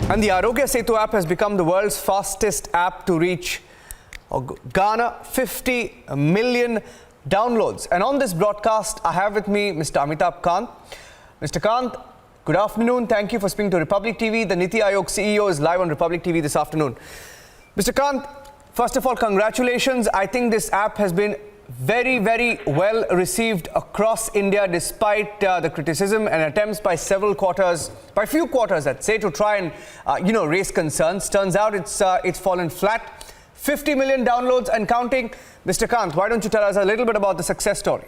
And the AarogyaSetuApp has become the world's fastest app to reach or garner 50 million downloads. And on this broadcast, I have with me Mr. Amitabh Kant. Mr. Kant, good afternoon. Thank you for speaking to Republic TV. The NITI Aayog CEO is live on Republic TV this afternoon. Mr. Kant, first of all, congratulations. I think this app has been very, very well received across India, despite the criticism and attempts by few quarters, I'd say, to try and raise concerns. Turns out it's fallen flat. 50 million downloads and counting. Mr. Kant, why don't you tell us a little bit about the success story?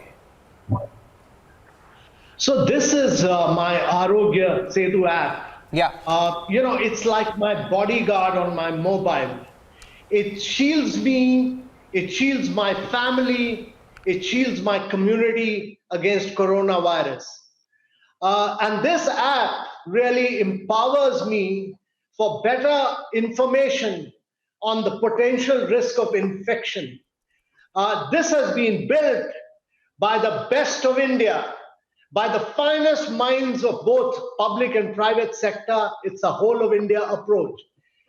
So this is my AarogyaSetuApp. Yeah. It's like my bodyguard on my mobile. It shields me. It shields my family, it shields my community against coronavirus. And this app really empowers me for better information on the potential risk of infection. This has been built by the best of India, by the finest minds of both public and private sector. It's a whole of India approach.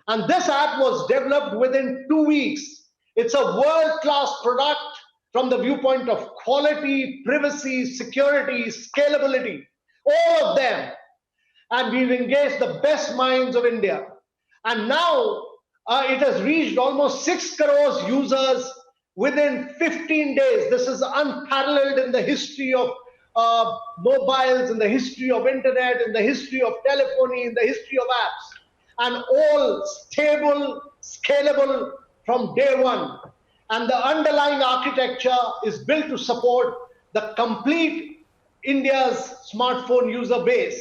And this app was developed within 2 weeks. It's a world-class product from the viewpoint of quality, privacy, security, scalability, all of them. And we've engaged the best minds of India. And now it has reached almost 6 crores users within 15 days. This is unparalleled in the history of mobiles, in the history of internet, in the history of telephony, in the history of apps. And all stable, scalable, from day one. And the underlying architecture is built to support the complete India's smartphone user base.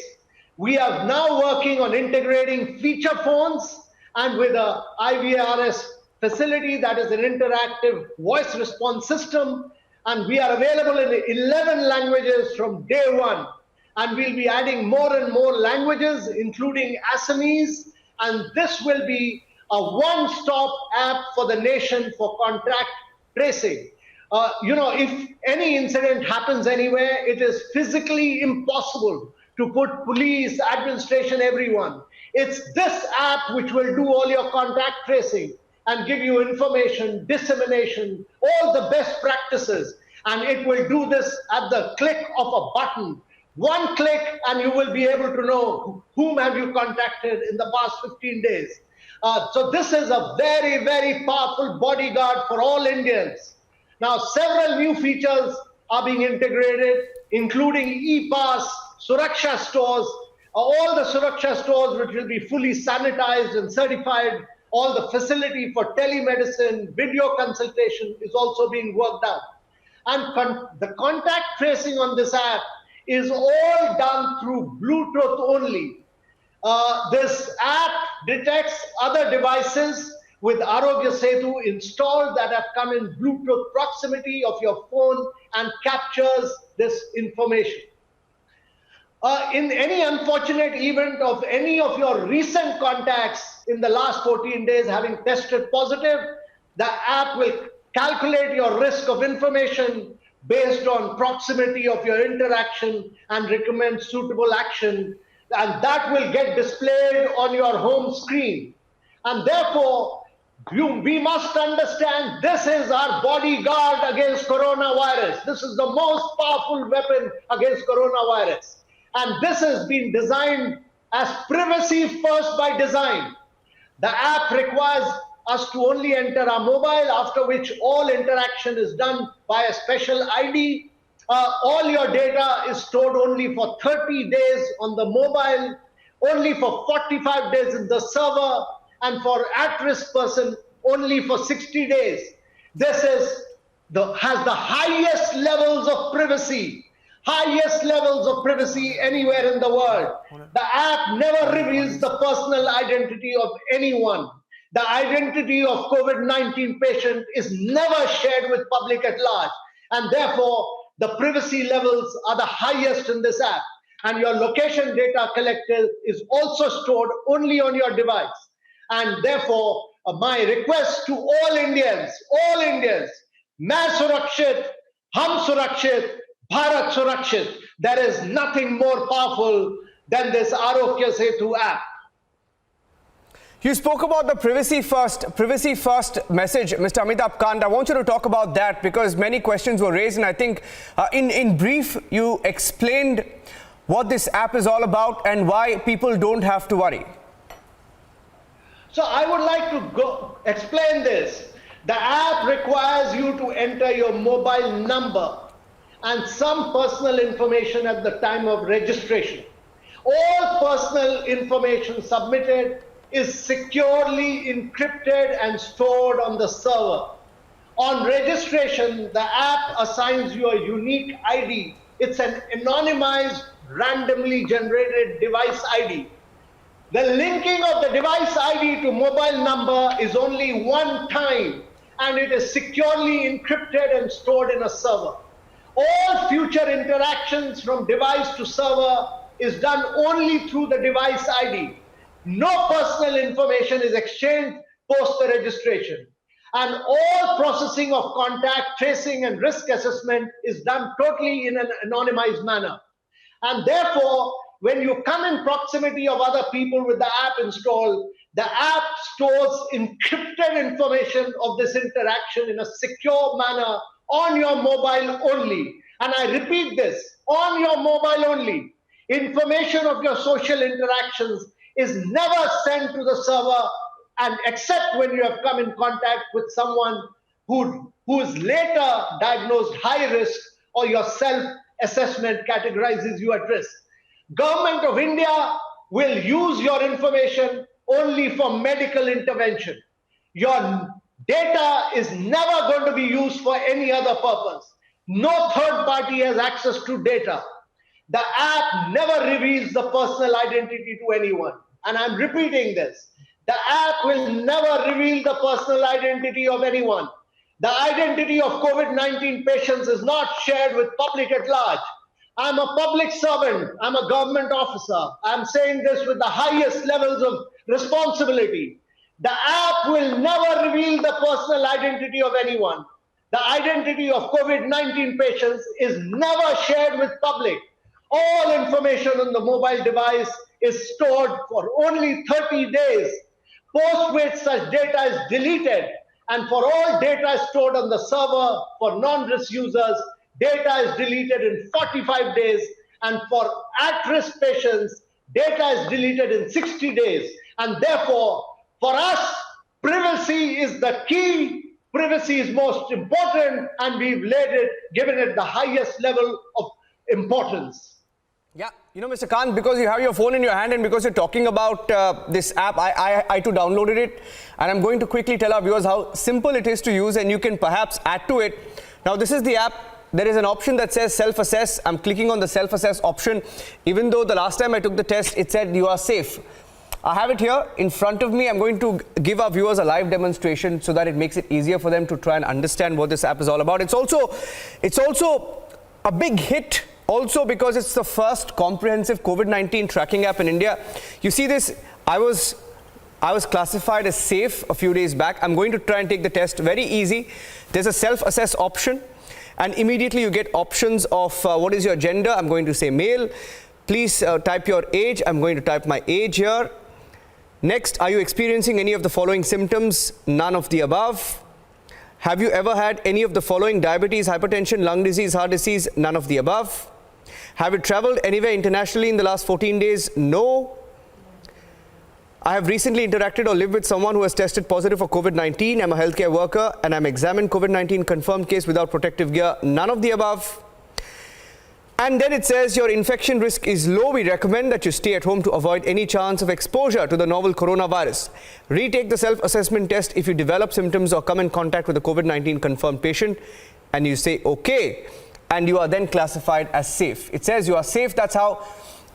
We are now working on integrating feature phones and with a IVRS facility, that is an interactive voice response system. And we are available in 11 languages from day one. And we'll be adding more and more languages, including Assamese. And this will be a one-stop app for the nation for contact tracing. If any incident happens anywhere, it is physically impossible to put police, administration, everyone. It's this app which will do all your contact tracing and give you information, dissemination, all the best practices. And it will do this at the click of a button. One click and you will be able to know whom have you contacted in the past 15 days. So this is a very, very powerful bodyguard for all Indians. Now, several new features are being integrated, including e-pass, Suraksha stores, all the Suraksha stores which will be fully sanitized and certified. All the facility for telemedicine, video consultation is also being worked out. And the contact tracing on this app is all done through Bluetooth only. This app detects other devices with Aarogya Setu installed that have come in Bluetooth proximity of your phone and captures this information. In any unfortunate event of any of your recent contacts in the last 14 days having tested positive, the app will calculate your risk of information based on proximity of your interaction and recommend suitable action. And that will get displayed on your home screen. And therefore, we must understand this is our bodyguard against coronavirus. This is the most powerful weapon against coronavirus. And this has been designed as privacy first by design. The app requires us to only enter our mobile, after which all interaction is done by a special ID. All your data is stored only for 30 days on the mobile, only for 45 days in the server, and for at-risk person, only for 60 days. This has the highest levels of privacy, anywhere in the world. The app never reveals the personal identity of anyone. The identity of COVID-19 patient is never shared with public at large. And therefore, the privacy levels are the highest in this app. And your location data collected is also stored only on your device. And therefore, my request to all Indians, Main Surakshit, Hum Surakshit, Bharat Surakshit. There is nothing more powerful than this AarogyaSetu app. You spoke about the privacy first message, Mr. Amitabh Kant. I want you to talk about that because many questions were raised, and I think in brief, you explained what this app is all about and why people don't have to worry. So I would like to explain this. The app requires you to enter your mobile number and some personal information at the time of registration. All personal information submitted is securely encrypted and stored on the server. On registration, the app assigns you a unique ID. It's an anonymized, randomly generated device ID. The linking of the device ID to mobile number is only one time, and it is securely encrypted and stored in a server. All future interactions from device to server is done only through the device ID. No personal information is exchanged post the registration. And all processing of contact, tracing, and risk assessment is done totally in an anonymized manner. And therefore, when you come in proximity of other people with the app installed, the app stores encrypted information of this interaction in a secure manner on your mobile only. And I repeat this, on your mobile only. Information of your social interactions is never sent to the server, and except when you have come in contact with someone who is later diagnosed high risk or your self-assessment categorizes you at risk. Government of India will use your information only for medical intervention. Your data is never going to be used for any other purpose. No third party has access to data. The app never reveals the personal identity to anyone. And I'm repeating this. The app will never reveal the personal identity of anyone. The identity of COVID-19 patients is not shared with public at large. I'm a public servant. I'm a government officer. I'm saying this with the highest levels of responsibility. The app will never reveal the personal identity of anyone. The identity of COVID-19 patients is never shared with public. All information on the mobile device is stored for only 30 days, post which such data is deleted. And for all data stored on the server for non-risk users, data is deleted in 45 days. And for at-risk patients, data is deleted in 60 days. And therefore, for us, privacy is the key. Privacy is most important, and we've given it the highest level of importance. Yeah, you know, Mr. Kant, because you have your phone in your hand and because you're talking about this app, I too downloaded it, and I'm going to quickly tell our viewers how simple it is to use, and you can perhaps add to it. Now, this is the app. There is an option that says self-assess. I'm clicking on the self-assess option. Even though the last time I took the test, it said you are safe. I have it here in front of me. I'm going to give our viewers a live demonstration so that it makes it easier for them to try and understand what this app is all about. It's also a big hit. Also because it's the first comprehensive COVID-19 tracking app in India. You see this, I was classified as safe a few days back. I'm going to try and take the test. Very easy. There's a self-assess option, and immediately you get options of what is your gender. I'm going to say male. Please type your age. I'm going to type my age here. Next, are you experiencing any of the following symptoms? None of the above. Have you ever had any of the following: diabetes, hypertension, lung disease, heart disease? None of the above. Have you traveled anywhere internationally in the last 14 days? No. I have recently interacted or lived with someone who has tested positive for COVID-19. I'm a healthcare worker and I'm examined COVID-19 confirmed case without protective gear. None of the above. And then it says your infection risk is low. We recommend that you stay at home to avoid any chance of exposure to the novel coronavirus. Retake the self-assessment test if you develop symptoms or come in contact with a COVID-19 confirmed patient, and you say okay, and you are then classified as safe. It says you are safe. That's how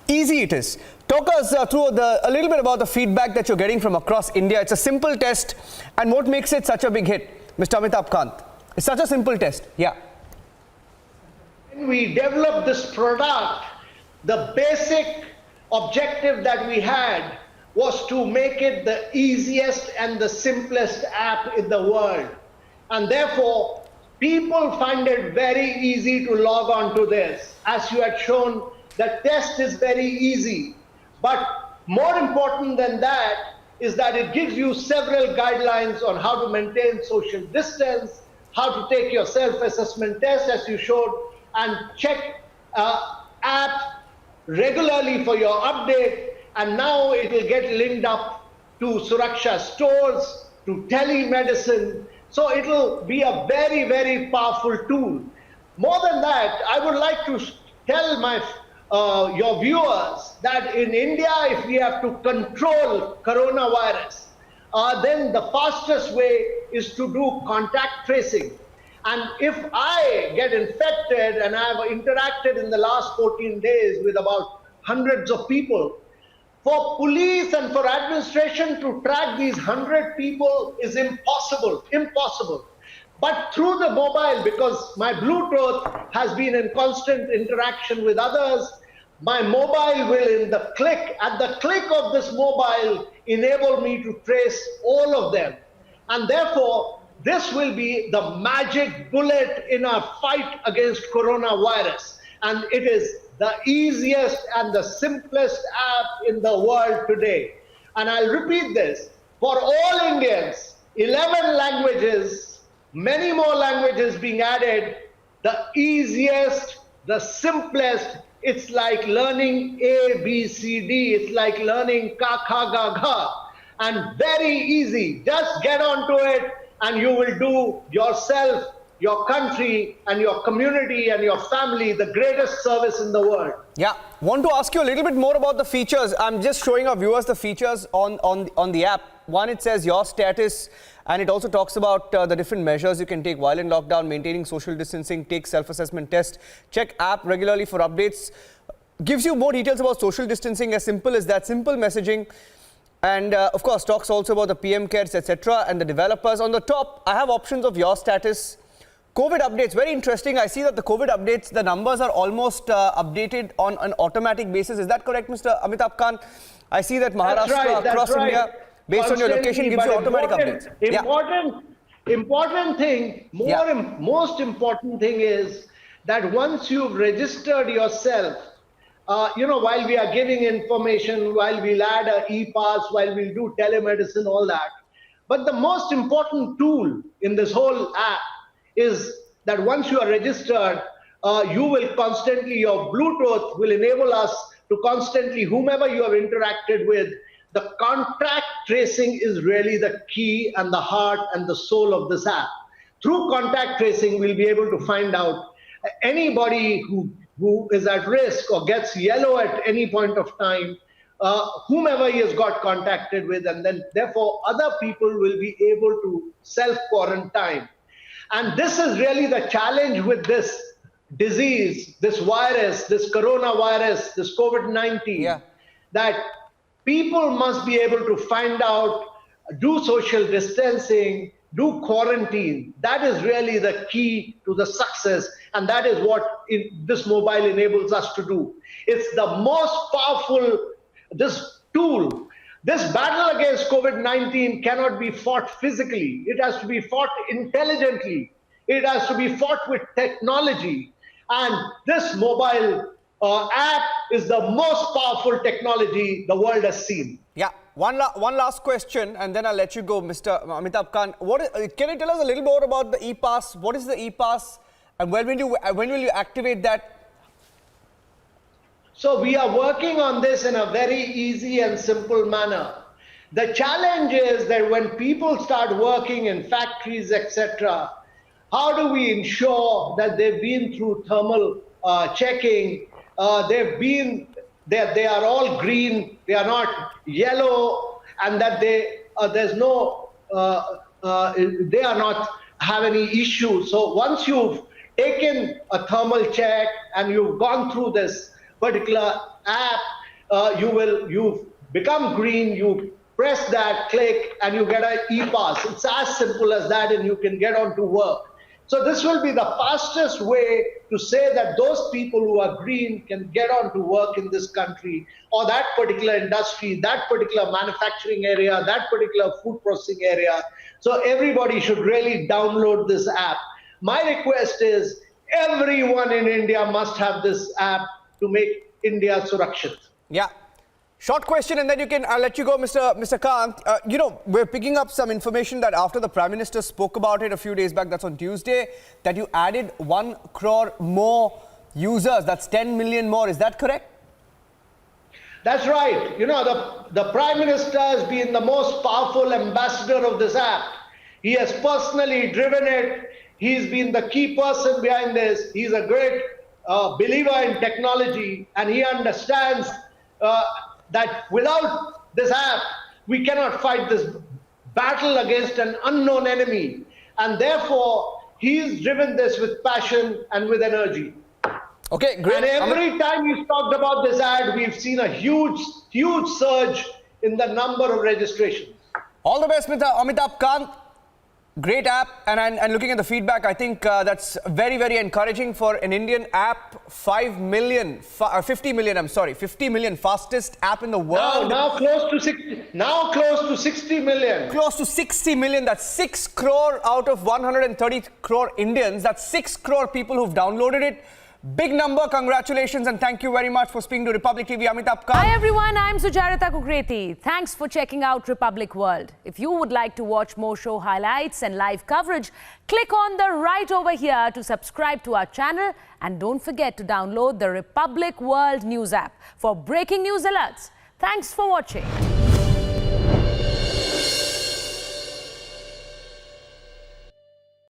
easy it is. Talk us through a little bit about the feedback that you're getting from across India. It's a simple test, and what makes it such a big hit, Mr. Amitabh Kant? It's such a simple test. Yeah. When we developed this product, the basic objective that we had was to make it the easiest and the simplest app in the world. And therefore, people find it very easy to log on to this. As you had shown, the test is very easy. But more important than that, is that it gives you several guidelines on how to maintain social distance, how to take your self-assessment test as you showed, and check app regularly for your update. And now it will get linked up to Suraksha stores, to telemedicine. So it will be a very, very powerful tool. More than that, I would like to tell your viewers that in India, if we have to control coronavirus, then the fastest way is to do contact tracing. And if I get infected and I've interacted in the last 14 days with about hundreds of people, for police and for administration to track these 100 people is impossible, impossible. But through the mobile, because my Bluetooth has been in constant interaction with others, my mobile will at the click of this mobile, enable me to trace all of them. And therefore, this will be the magic bullet in our fight against coronavirus. And it is the easiest and the simplest app in the world today. And I'll repeat this, for all Indians, 11 languages, many more languages being added, the easiest, the simplest, it's like learning A, B, C, D, it's like learning ka, kha, ga, gha, and very easy. Just get onto it and you will do yourself, your country and your community and your family the greatest service in the world. Yeah, want to ask you a little bit more about the features. I'm just showing our viewers the features on the app. One, it says your status, and it also talks about the different measures you can take while in lockdown, maintaining social distancing, take self-assessment test, check app regularly for updates, gives you more details about social distancing, as simple as that, simple messaging. And of course, talks also about the PM cares, etc. and the developers. On the top, I have options of your status, COVID updates. Very interesting. I see that the COVID updates, the numbers are almost updated on an automatic basis. Is that correct, Mr. Amitabh Kant? I see that Maharashtra, across India, based on your location, gives you automatic updates. Important thing, most important thing is that once you've registered yourself, while we are giving information, while we'll add a e-pass, while we'll do telemedicine, all that. But the most important tool in this whole app is that once you are registered, you will constantly, your Bluetooth will enable us to constantly, whomever you have interacted with, the contact tracing is really the key and the heart and the soul of this app. Through contact tracing, we'll be able to find out anybody who is at risk or gets yellow at any point of time, whomever he has got contacted with, and then therefore other people will be able to self-quarantine. And this is really the challenge with this disease, this virus, this coronavirus, this COVID-19, that people must be able to find out, do social distancing, do quarantine. That is really the key to the success, and that is what this mobile enables us to do. It's the most powerful, this tool. This battle against COVID-19 cannot be fought physically. It has to be fought intelligently. It has to be fought with technology. And this mobile app is the most powerful technology the world has seen. Yeah. One last question, and then I'll let you go, Mr. Amitabh Kant. Can you tell us a little more about the e-pass? What is the e-pass, and when will you activate that? So we are working on this in a very easy and simple manner. The challenge is that when people start working in factories, etc., how do we ensure that they've been through thermal checking, they are all green, they are not yellow, and that they are not have any issues. So once you've taken a thermal check and you've gone through this particular app, you've become green, you press that, click, and you get an e-pass. It's as simple as that, and you can get on to work. So this will be the fastest way to say that those people who are green can get on to work in this country, or that particular industry, that particular manufacturing area, that particular food processing area. So everybody should really download this app. My request is everyone in India must have this app to make India Surakshit. Yeah. Short question and then I'll let you go, Mr. Kant. We're picking up some information that after the Prime Minister spoke about it a few days back, that's on Tuesday, that you added 1 crore more users. That's 10 million more. Is that correct? That's right. The Prime Minister has been the most powerful ambassador of this app. He has personally driven it. He's been the key person behind this. He's a great believer in technology, and he understands that without this app, we cannot fight this battle against an unknown enemy. And therefore, he's driven this with passion and with energy. Okay, great. And every time he's talked about this ad, we've seen a huge surge in the number of registrations. All the best, Mr. Amitabh Kant. Great app, and looking at the feedback, I think that's very, very encouraging for an Indian app. 50 million, fastest app in the world. Now close to 60. Now close to 60 million. Close to 60 million. That's 6 crore out of 130 crore Indians. That's 6 crore people who've downloaded it. Big number. Congratulations and thank you very much for speaking to Republic TV. Amitabh Kant. Hi everyone, I'm Sujarita Kukreti. Thanks for checking out Republic World. If you would like to watch more show highlights and live coverage, click on the right over here to subscribe to our channel, and don't forget to download the Republic World News app for breaking news alerts. Thanks for watching.